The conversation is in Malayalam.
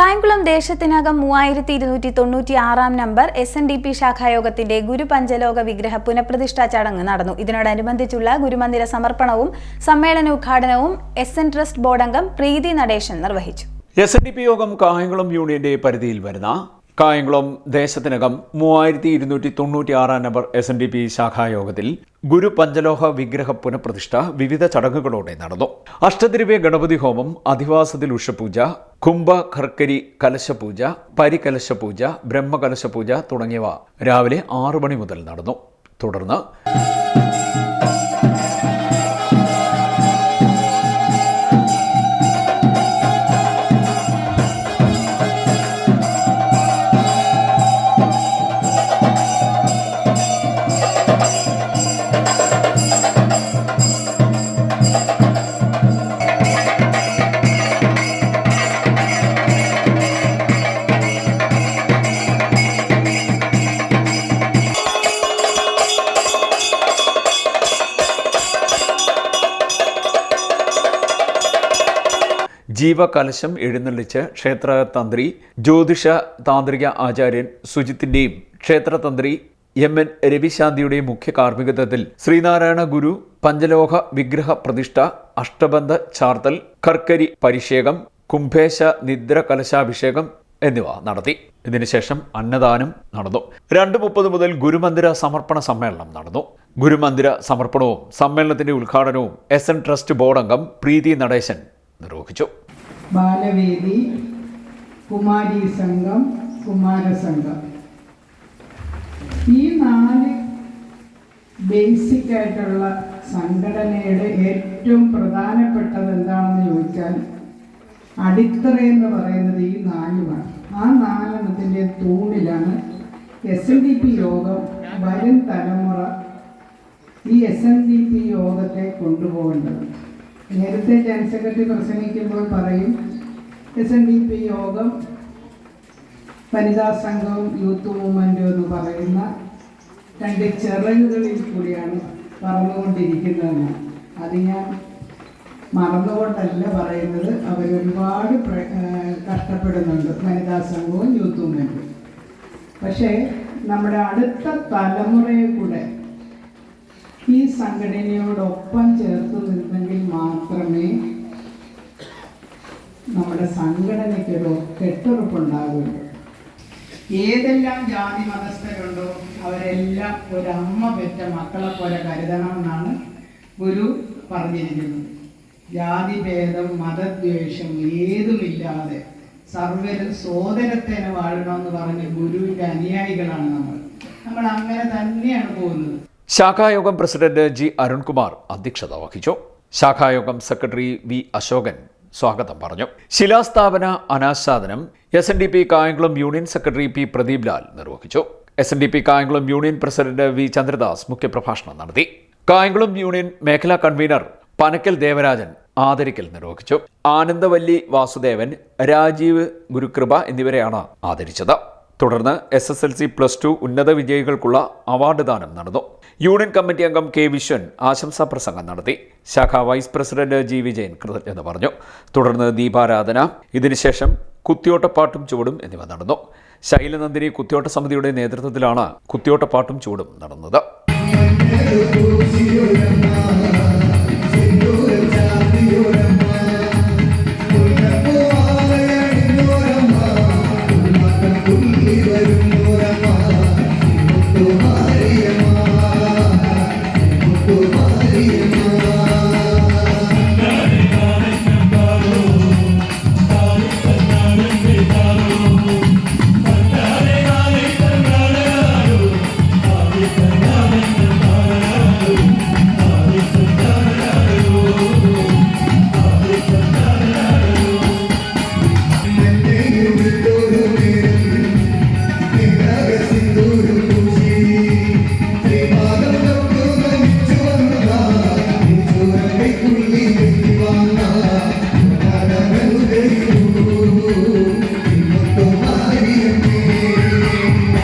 കായംകുളം ദേശത്തിനകം 3296 നമ്പർ SNDP ശാഖായോഗത്തിന്റെ ഗുരുപഞ്ചലോക വിഗ്രഹ പുനഃപ്രതിഷ്ഠാ ചടങ്ങ് നടന്നു. ഇതിനോടനുബന്ധിച്ചുള്ള ഗുരുമന്ദിര സമർപ്പണവും സമ്മേളന ഉദ്ഘാടനവും SN ട്രസ്റ്റ് ബോർഡ് അംഗം പ്രീതി നടേശൻ നിർവഹിച്ചു. SNDP യോഗം കായംകുളം യൂണിയന്റെ പരിധിയിൽ വരുന്ന കായംകുളം ദേശത്തിനകം 3296 നമ്പർ SNDP ശാഖായോഗത്തിൽ ഗുരു പഞ്ചലോഹ വിഗ്രഹ പുനഃപ്രതിഷ്ഠ വിവിധ ചടങ്ങുകളോടെ നടന്നു. അഷ്ടദ്രവ്യ ഗണപതി ഹോമം, അധിവാസത്തിൽ ഉഷപൂജ, കുംഭ ഖർക്കരി കലശപൂജ, പരികലശപൂജ, ബ്രഹ്മകലശപൂജ തുടങ്ങിയവ രാവിലെ 6 മണി മുതൽ നടന്നു. തുടർന്ന് ജീവകലശം എഴുന്നള്ളിച്ച് ക്ഷേത്രതന്ത്രി ജ്യോതിഷ താന്ത്രിക ആചാര്യൻ സുജിത്തിന്റെയും ക്ഷേത്രതന്ത്രി MN രവിശാന്തിയുടെയും മുഖ്യ കാർമ്മികത്വത്തിൽ ശ്രീനാരായണ ഗുരു പഞ്ചലോഹ വിഗ്രഹ പ്രതിഷ്ഠ, അഷ്ടബന്ധ ചാർത്തൽ, കർക്കരി പരിഷേകം, കുംഭേശ നിദ്ര കലശാഭിഷേകം എന്നിവ നടത്തി. ഇതിനുശേഷം അന്നദാനം നടന്നു. 2:30 മുതൽ ഗുരുമന്ദിര സമർപ്പണ സമ്മേളനം നടന്നു. ഗുരുമന്ദിര സമർപ്പണവും സമ്മേളനത്തിന്റെ ഉദ്ഘാടനവും SN ട്രസ്റ്റ് ബോർഡ് അംഗം പ്രീതി നടേശൻ നിർവഹിച്ചു. ബാലവേദി, കുമാരി സംഘം, കുമാരസംഘം, ഈ 4 ബേസിക് ആയിട്ടുള്ള സംഘടനയുടെ ഏറ്റവും പ്രധാനപ്പെട്ടത് എന്താണെന്ന് ചോദിച്ചാൽ അടിത്തറയെന്ന് പറയുന്നത് ഈ 4 ആ 4 തൂണിലാണ് SNDP യോഗം വരും തലമുറ ഈ SNDP യോഗത്തെ കൊണ്ടുപോകേണ്ടത്. നേരത്തെ ജനറൽ സെക്രട്ടറി പ്രസംഗിക്കുമ്പോൾ പറയും SNDP യോഗം വനിതാ സംഘവും യൂത്ത് മൂവ്മെൻറ്റും എന്ന് പറയുന്ന 2 ചിറകുകളിൽ കൂടിയാണ് പറന്നുകൊണ്ടിരിക്കുന്നതെന്ന്. അത് ഞാൻ മറന്നുകൊണ്ടല്ല പറയുന്നത്. അവരൊരുപാട് കഷ്ടപ്പെടുന്നുണ്ട്, വനിതാ സംഘവും യൂത്ത് മൂവ്മെൻറ്റും. പക്ഷേ നമ്മുടെ അടുത്ത തലമുറയെ കൂടെ ഈ സംഘടനയോടൊപ്പം ചേർത്ത് നിന്നെങ്കിൽ മാത്രമേ നമ്മുടെ സംഘടനയ്ക്കൊരു കെട്ടുറപ്പുണ്ടാകുള്ളൂ. ഏതെല്ലാം ജാതി മതസ്ഥരുണ്ടോ അവരെല്ലാം ഒരമ്മ പെറ്റ മക്കളെ പോലെ കരുതണമെന്നാണ് ഗുരു പറഞ്ഞിരിക്കുന്നത്. ജാതിഭേദം, മതദ്വേഷം ഏതുമില്ലാതെ സർവ്വരും സോദരത്തേനെ വാഴണമെന്ന് പറഞ്ഞ് ഗുരുവിൻ്റെ അനുയായികളാണ് നമ്മൾ അങ്ങനെ തന്നെയാണ് പോകുന്നത്. ശാഖായോഗം പ്രസിഡന്റ് G. അരുൺകുമാർ അധ്യക്ഷത വഹിച്ചു. ശാഖായോഗം സെക്രട്ടറി V. അശോകൻ സ്വാഗതം പറഞ്ഞു. ശിലാസ്ഥാപന അനാച്ഛാദനം SNDP Kayamkulam union secretary P. Pradeep Lal നിർവഹിച്ചു. SNDP Kayamkulam union president V. Chandradas മുഖ്യപ്രഭാഷണം നടത്തി. കായംകുളം യൂണിയൻ മേഖലാ കൺവീനർ പനക്കൽ ദേവരാജൻ ആദരിക്കൽ നിർവഹിച്ചു. ആനന്ദവല്ലി വാസുദേവൻ, രാജീവ് ഗുരുകൃപ എന്നിവരെയാണ് ആദരിച്ചത്. തുടർന്ന് SSLC+2 ഉന്നത വിജയികൾക്കുള്ള അവാർഡ് ദാനം നടന്നു. യൂണിയൻ കമ്മിറ്റി അംഗം K. വിശ്വൻ ആശംസാ പ്രസംഗം നടത്തി. ശാഖാ വൈസ് പ്രസിഡന്റ് G. വിജയൻ കൃതജ്ഞത പറഞ്ഞു. തുടർന്ന് ദീപാരാധന, ഇതിനുശേഷം കുത്തിയോട്ടപ്പാട്ടും ചുവടും എന്നിവ നടന്നു. ശൈലനന്ദിനി കുത്തിയോട്ട സമിതിയുടെ നേതൃത്വത്തിലാണ് കുത്തിയോട്ടപ്പാട്ടും ചുവടും നടന്നത്.